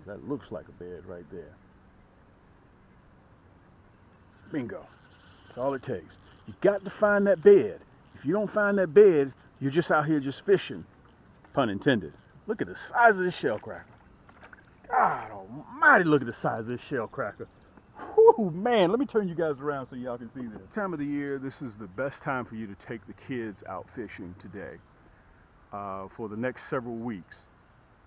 crackers. That looks like a bed right there. Bingo. That's all it takes. You got to find that bed. If you don't find that bed, you're just out here just fishing. Pun intended. Look at the size of this shell cracker. God almighty, look at the size of this shell cracker. Whew, man, let me turn you guys around so y'all can see this. Time of the year, this is the best time for you to take the kids out fishing today for the next several weeks,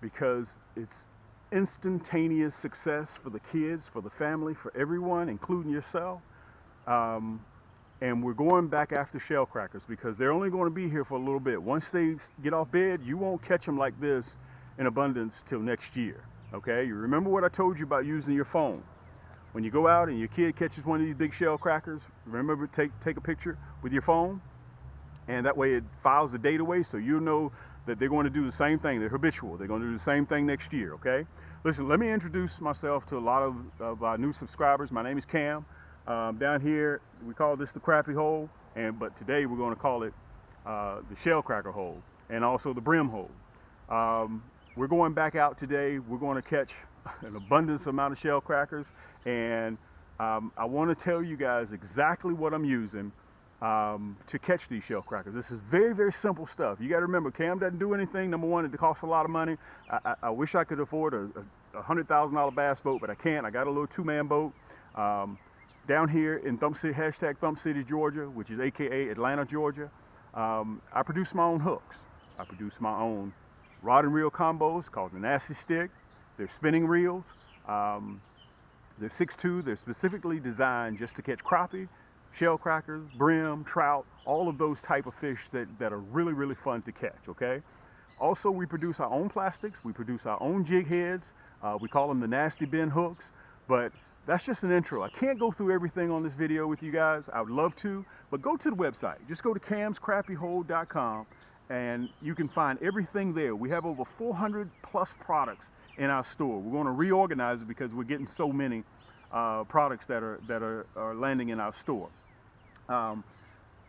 because it's instantaneous success for the kids, for the family, for everyone, including yourself. And we're going back after shell crackers because they're only going to be here for a little bit. Once they get off bed, you won't catch them like this in abundance till next year. Okay, you remember what I told you about using your phone. When you go out and your kid catches one of these big shell crackers, remember take a picture with your phone, and that way it files the date away, so you know that they're going to do the same thing. They're habitual. They're going to do the same thing next year. Okay, listen, let me introduce myself to a lot of our new subscribers. My name is Cam. Down here we call this the Crappie hole, but today we're going to call it the shell cracker hole, and also the brim hole. We're going back out today. We're going to catch an abundance amount of shell crackers, and I want to tell you guys exactly what I'm using to catch these shell crackers. This is very, very simple stuff. You got to remember, Cam doesn't do anything. Number one, it costs a lot of money. I wish I could afford a $100,000 bass boat, but I can't. I got a little two-man boat. Down here in Thump City, hashtag Thump City, Georgia, which is AKA Atlanta, Georgia, I produce my own hooks. I produce my own rod and reel combos called the Nasty Stik. They're spinning reels. They're 6'2". They're specifically designed just to catch crappie, shell crackers, brim, trout, all of those type of fish that are really, really fun to catch, okay? Also, we produce our own plastics. We produce our own jig heads. We call them the Nasty Bend hooks, but that's just an intro. I can't go through everything on this video with you guys. I would love to, but go to the website. Just go to camscrappiehole.com and you can find everything there. We have over 400 plus products in our store. We're going to reorganize it because we're getting so many products that are landing in our store. I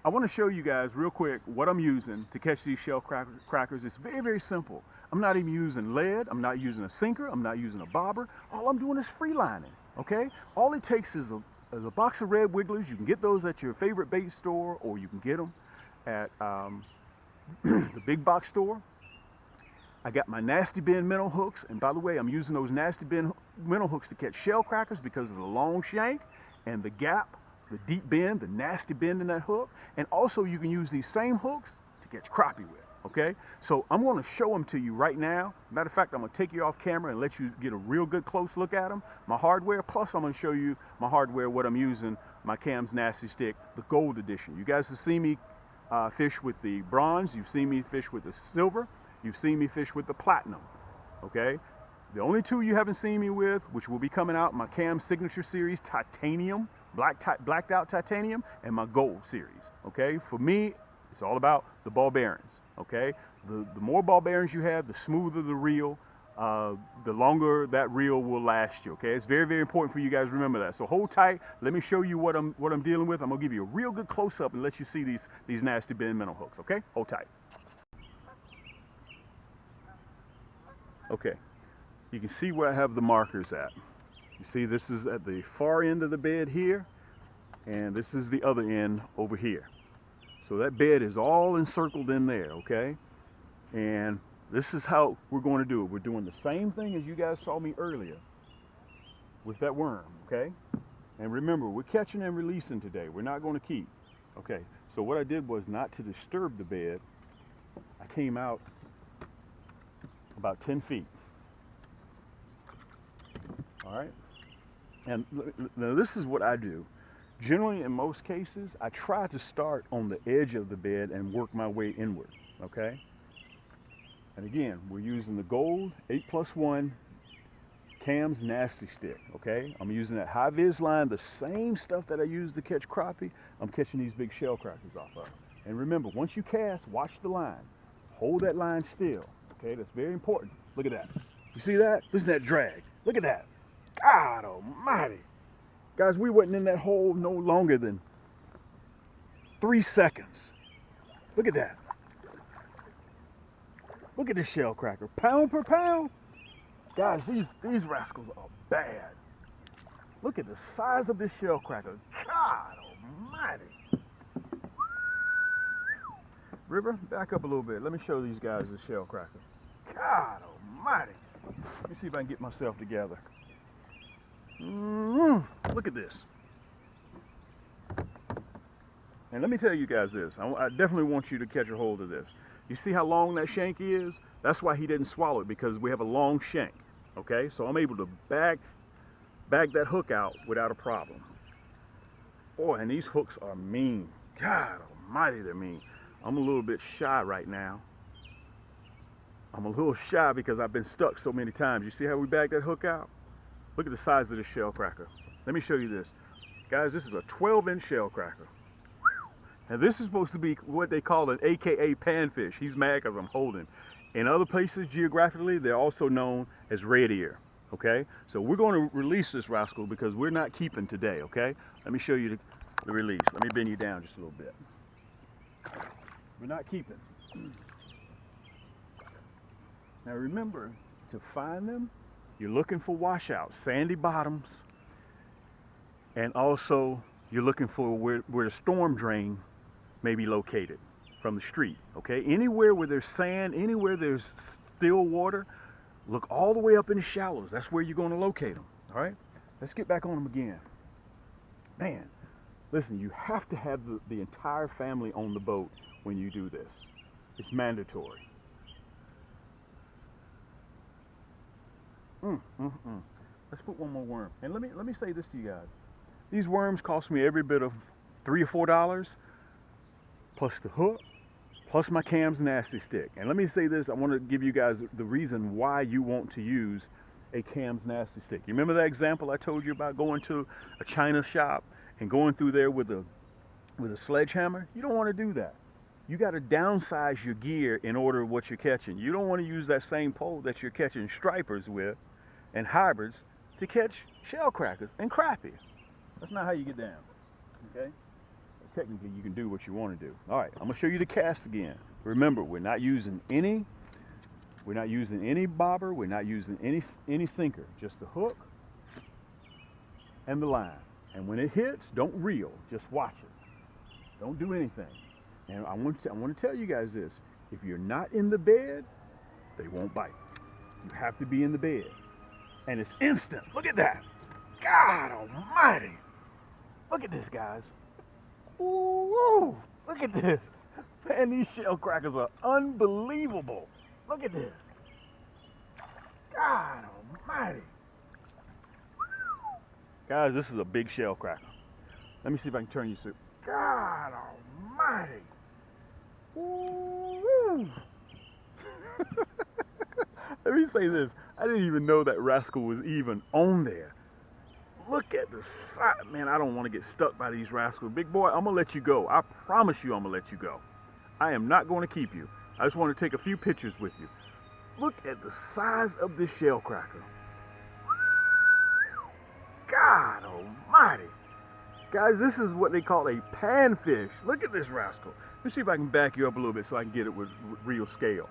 want to show you guys real quick what I'm using to catch these shell crackers. It's very, very simple. I'm not even using lead. I'm not using a sinker. I'm not using a bobber. All I'm doing is freelining. Okay, all it takes is a box of red wigglers. You can get those at your favorite bait store, or you can get them at the big box store. I got my Nasty Bend minnow hooks, and by the way, I'm using those Nasty Bend minnow hooks to catch shell crackers because of the long shank and the gap, the deep bend, the nasty bend in that hook. And also you can use these same hooks to catch crappie with. Okay, so I'm going to show them to you right now. Matter of fact, I'm going to take you off camera and let you get a real good close look at them, my hardware, plus I'm going to show you my hardware, what I'm using, my Cam's Nasty Stik, the gold edition. You guys have seen me fish with the bronze, you've seen me fish with the silver, you've seen me fish with the platinum. Okay, the only two you haven't seen me with, which will be coming out, my Cam Signature Series Titanium, blacked out titanium, and my gold series. Okay, for me, it's all about the ball bearings, okay? The more ball bearings you have, the smoother the reel, the longer that reel will last you, okay? It's very, very important for you guys to remember that. So hold tight. Let me show you what I'm dealing with. I'm gonna give you a real good close-up and let you see these Nasty Bend minnow hooks, okay? Hold tight. Okay, you can see where I have the markers at. You see this is at the far end of the bed here, and this is the other end over here. So that bed is all encircled in there, okay? And this is how we're going to do it. We're doing the same thing as you guys saw me earlier with that worm, okay? And remember, we're catching and releasing today. We're not going to keep. Okay, so what I did was not to disturb the bed. I came out about 10 feet. All right? And now this is what I do. Generally, in most cases, I try to start on the edge of the bed and work my way inward, okay? And again, we're using the gold 8+1 Cam's Nasty Stik, okay? I'm using that high vis line, the same stuff that I use to catch crappie, I'm catching these big shell crackers off of. And remember, once you cast, watch the line. Hold that line still, okay? That's very important. Look at that. You see that? Listen to that drag. Look at that. God almighty. Guys, we wasn't in that hole no longer than 3 seconds. Look at that. Look at this shell cracker. Pound per pound. Guys, these rascals are bad. Look at the size of this shell cracker. God almighty. River, back up a little bit. Let me show these guys the shell cracker. God almighty. Let me see if I can get myself together. Look at this. And let me tell you guys this. I definitely want you to catch a hold of this. You see how long that shank is? That's why he didn't swallow it, because we have a long shank. Okay, so I'm able to bag that hook out without a problem. Boy, and these hooks are mean. God almighty, they're mean. I'm a little bit shy right now. I'm a little shy because I've been stuck so many times. You see how we bag that hook out? Look at the size of this shell cracker. Let me show you this. Guys, this is a 12-inch shell cracker. And this is supposed to be what they call an AKA panfish. He's mad because I'm holding. In other places geographically, they're also known as REDEAR. Okay? So we're going to release this rascal because we're not keeping today. Okay? Let me show you the release. Let me bend you down just a little bit. We're not keeping. Now remember, to find them, you're looking for washouts, sandy bottoms, and also you're looking for where the storm drain may be located from the street. Okay, anywhere where there's sand, anywhere there's still water, look all the way up in the shallows. That's where you're going to locate them. All right, let's get back on them again. Man, listen, you have to have the entire family on the boat when you do this. It's mandatory. Let's put one more worm. And let me say this to you guys. These worms cost me every bit of $3 or $4, plus the hook, plus my Cam's Nasty Stick. And let me say this, I want to give you guys the reason why you want to use a Cam's Nasty Stick. You remember that example I told you about going to a China shop and going through there with a sledgehammer? You don't want to do that. You got to downsize your gear in order of what you're catching. You don't want to use that same pole that you're catching stripers with and hybrids to catch shell crackers and crappie. That's not how you get down, okay? Technically, you can do what you want to do. All right, I'm gonna show you the cast again. Remember, we're not using any bobber, we're not using any sinker, just the hook and the line. And when it hits, don't reel, just watch it. Don't do anything. And I want to tell you guys this: if you're not in the bed, they won't bite. You have to be in the bed, and it's instant. Look at that! God Almighty! Look at this, guys. Ooh, look at this. Man, these shell crackers are unbelievable. Look at this. God Almighty! Guys, this is a big shell cracker. Let me see if I can turn you to. God Almighty! Ooh. Let me say this. I didn't even know that rascal was even on there. Look at the size. Man, I don't want to get stuck by these rascals. Big boy, I'm going to let you go. I promise you I'm going to let you go. I am not going to keep you. I just want to take a few pictures with you. Look at the size of this shell cracker. God Almighty. Guys, this is what they call a panfish. Look at this rascal. Let me see if I can back you up a little bit so I can get it with real scale.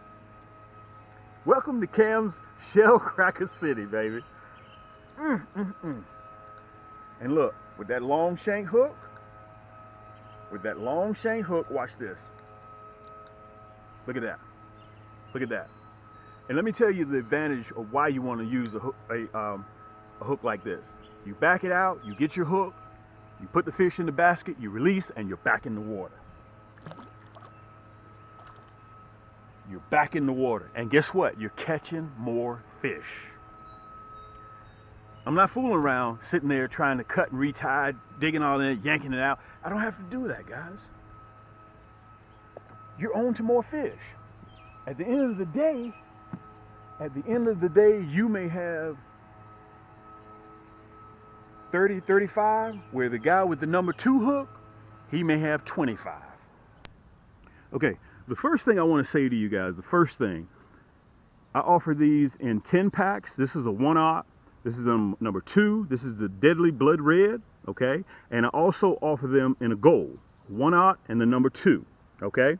Welcome to Cam's Shell Cracker City, baby. And look, with that long shank hook, watch this. Look at that. Look at that. And let me tell you the advantage of why you want to use a hook like this. You back it out, you get your hook, you put the fish in the basket, you release, and you're back in the water. You're back in the water. And guess what? You're catching more fish. I'm not fooling around sitting there trying to cut and retie, digging all in, yanking it out. I don't have to do that, guys. You're on to more fish. At the end of the day, you may have 30, 35, where the guy with the number 2 hook, he may have 25. Okay, the first thing I want to say to you guys, I offer these in 10 packs. This is a 1/0. This is number 2. This is the Deadly Blood Red, okay? And I also offer them in a gold, 1/0 and the number 2, okay?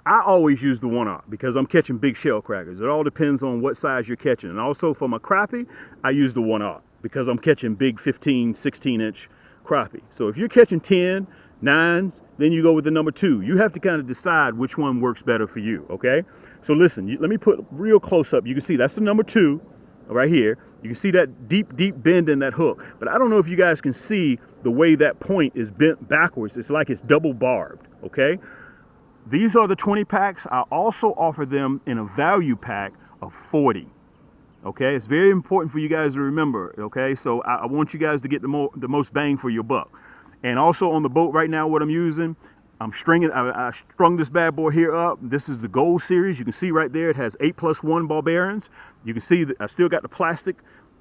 I always use the 1/0 because I'm catching big shell crackers. It all depends on what size you're catching. And also for my crappie, I use the 1/0 because I'm catching big 15, 16-inch crappie. So if you're catching 10, 9s, then you go with the number 2. You have to kind of decide which one works better for you, okay? So listen, let me put real close up. You can see that's the number 2 right here. You can see that deep bend in that hook. But I don't know if you guys can see the way that point is bent backwards. It's like it's double barbed, okay? These are the 20 packs. I also offer them in a value pack of 40. Okay, it's very important for you guys to remember. Okay, so I want you guys to get the most bang for your buck. And also on the boat right now, what I'm using, I strung this bad boy here up. This is the Gold Series. You can see right there, it has 8+1 ball bearings. You can see that I still got the plastic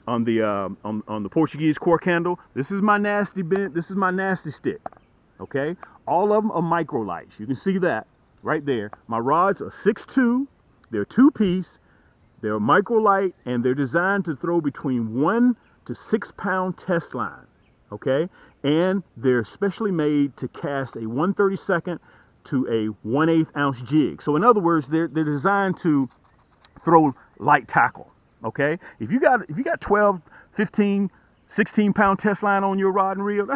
on the Portuguese cork handle. This is my nasty bent. This is my nasty stick. Okay, all of them are Microlites. You can see that right there. My rods are 6'2". They're 2-piece. They're Microlite, and they're designed to throw between 1 to 6 pound test line. Okay, and they're specially made to cast a 1/32 to a 1/8 ounce jig. So in other words, they're designed to throw light tackle. Okay, if you got 12, 15, 16 pound test line on your rod and reel,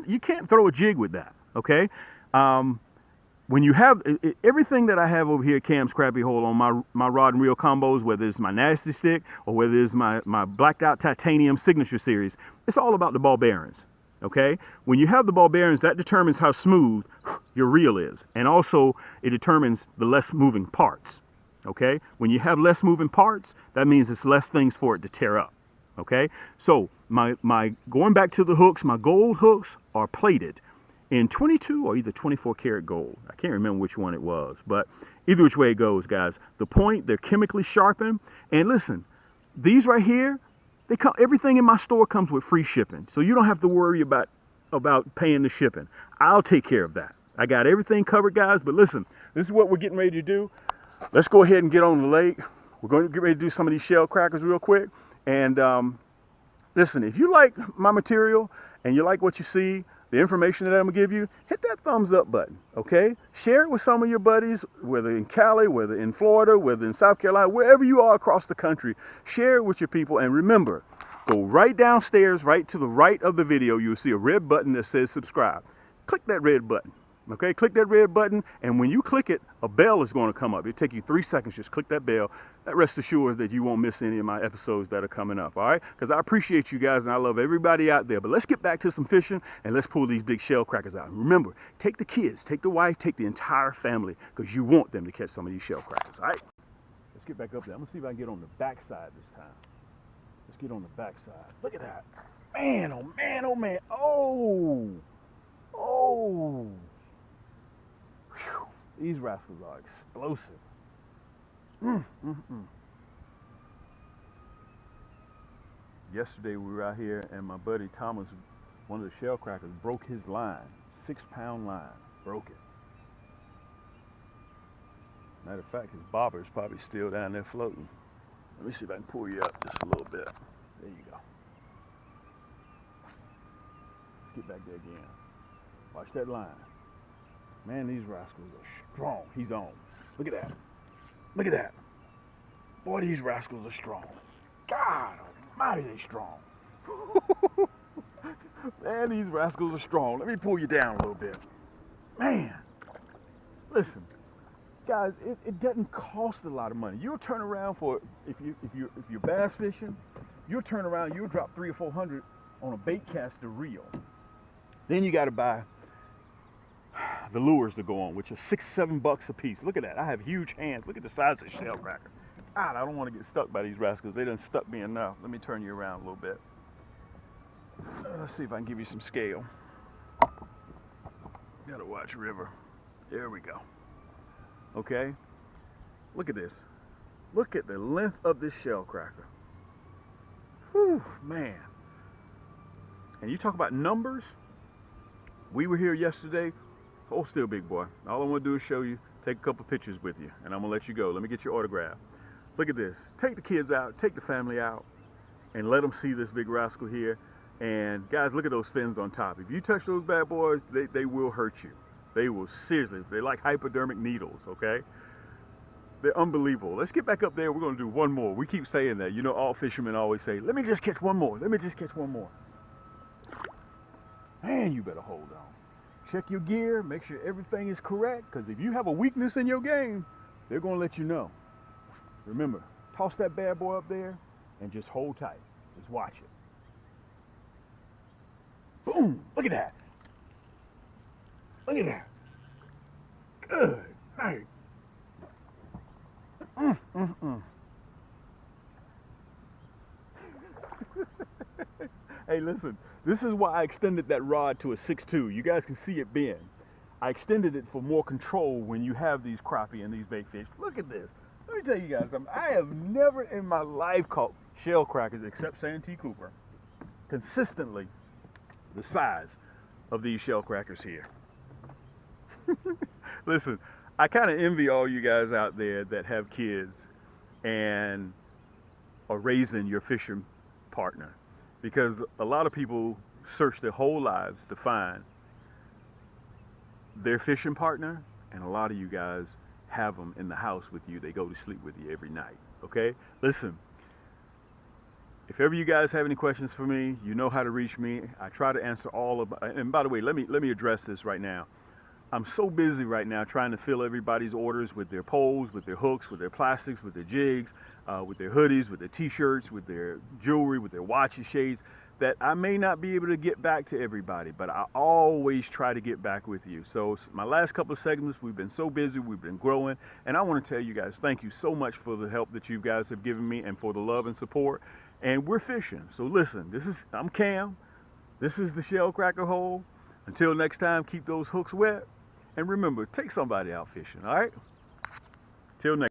you can't throw a jig with that. Okay, when you have everything that I have over here at Cam's Crappie Hole on my rod and reel combos, whether it's my nasty stick or whether it's my blacked out titanium signature series, it's all about the ball bearings. Okay, when you have the ball bearings, that determines how smooth your reel is, and also it determines the less moving parts. Okay, when you have less moving parts, that means it's less things for it to tear up. Okay, so my going back to the hooks, my gold hooks are plated in 22 or either 24 karat gold. I can't remember which one it was, but either which way it goes, guys. The point, they're chemically sharpened. And listen, these right here, everything in my store comes with free shipping, so you don't have to worry about paying the shipping. I'll take care of that. I got everything covered, guys. But listen, this is what we're getting ready to do. Let's go ahead and get on the lake. We're going to get ready to do some of these shell crackers real quick. And listen, if you like my material and you like what you see, the information that I'm gonna give you, hit that thumbs up button, okay? Share it with some of your buddies, whether in Cali, whether in Florida, whether in South Carolina, wherever you are across the country. Share it with your people, and remember, go right downstairs, right to the right of the video. You'll see a red button that says subscribe. Click that red button, okay? Click that red button, and when you click it, a bell is going to come up. It'll take you 3 seconds. Just click that bell. That rest assured that you won't miss any of my episodes that are coming up, all right? Because I appreciate you guys, and I love everybody out there. But let's get back to some fishing, and let's pull these big shell crackers out. And remember, take the kids, take the wife, take the entire family, because you want them to catch some of these shell crackers, all right? Let's get back up there. I'm going to see if I can get on the backside this time. Let's get on the backside. Look at that. Man, oh man, oh man. Oh! Oh! Whew. These rascals are explosive. Yesterday we were out here and my buddy Thomas, one of the shell crackers, broke his line. 6 pound line. Broke it. Matter of fact, his bobber is probably still down there floating. Let me see if I can pull you up just a little bit. There you go. Let's get back there again. Watch that line. Man, these rascals are strong. He's on. Look at that. Look at that. Boy, these rascals are strong. God almighty, they strong. Man, these rascals are strong. Let me pull you down a little bit. Man, listen, guys, it doesn't cost a lot of money. You'll turn around for, if you're bass fishing, you'll turn around, you'll drop $300 or $400 on a bait caster reel. Then you got to buy the lures to go on, which are $6, $7 a piece. Look at that. I have huge hands. Look at the size of the shell cracker. God, I don't want to get stuck by these rascals. They done stuck me enough. Let me turn you around a little bit. Let's see if I can give you some scale. Gotta watch river. There we go. Okay. Look at this. Look at the length of this shell cracker. Whew, man. And you talk about numbers. We were here yesterday. Hold still, big boy. All I want to do is show you, take a couple pictures with you, and I'm going to let you go. Let me get your autograph. Look at this. Take the kids out, take the family out, and let them see this big rascal here. And guys, look at those fins on top. If you touch those bad boys, they will hurt you. They will seriously, they're like hypodermic needles, okay? They're unbelievable. Let's get back up there. We're going to do one more. We keep saying that. You know, all fishermen always say, let me just catch one more. Let me just catch one more. Man, you better hold on. Check your gear. Make sure everything is correct. Because if you have a weakness in your game, they're going to let you know. Remember, toss that bad boy up there and just hold tight. Just watch it. Boom. Look at that. Look at that. Good. Hey. Hey, listen, this is why I extended that rod to a 6'2". You guys can see it bend. I extended it for more control when you have these crappie and these bait fish. Look at this. Let me tell you guys something. I have never in my life caught shell crackers except Santee Cooper consistently the size of these shell crackers here. Listen, I kind of envy all you guys out there that have kids and are raising your fishing partner, because a lot of people search their whole lives to find their fishing partner, and a lot of you guys have them in the house with you. They go to sleep with you every night, okay? Listen, if ever you guys have any questions for me, you know how to reach me. I try to answer all of, and by the way, let me address this right now. I'm so busy right now trying to fill everybody's orders with their poles, with their hooks, with their plastics, with their jigs, with their hoodies, with their t-shirts, with their jewelry, with their watches, shades, that I may not be able to get back to everybody, but I always try to get back with you. So my last couple of segments, we've been so busy, we've been growing, and I want to tell you guys, thank you so much for the help that you guys have given me and for the love and support. And we're fishing. So listen, I'm Cam. This is the Shell Cracker Hole. Until next time, keep those hooks wet. And remember, take somebody out fishing, all right? Till next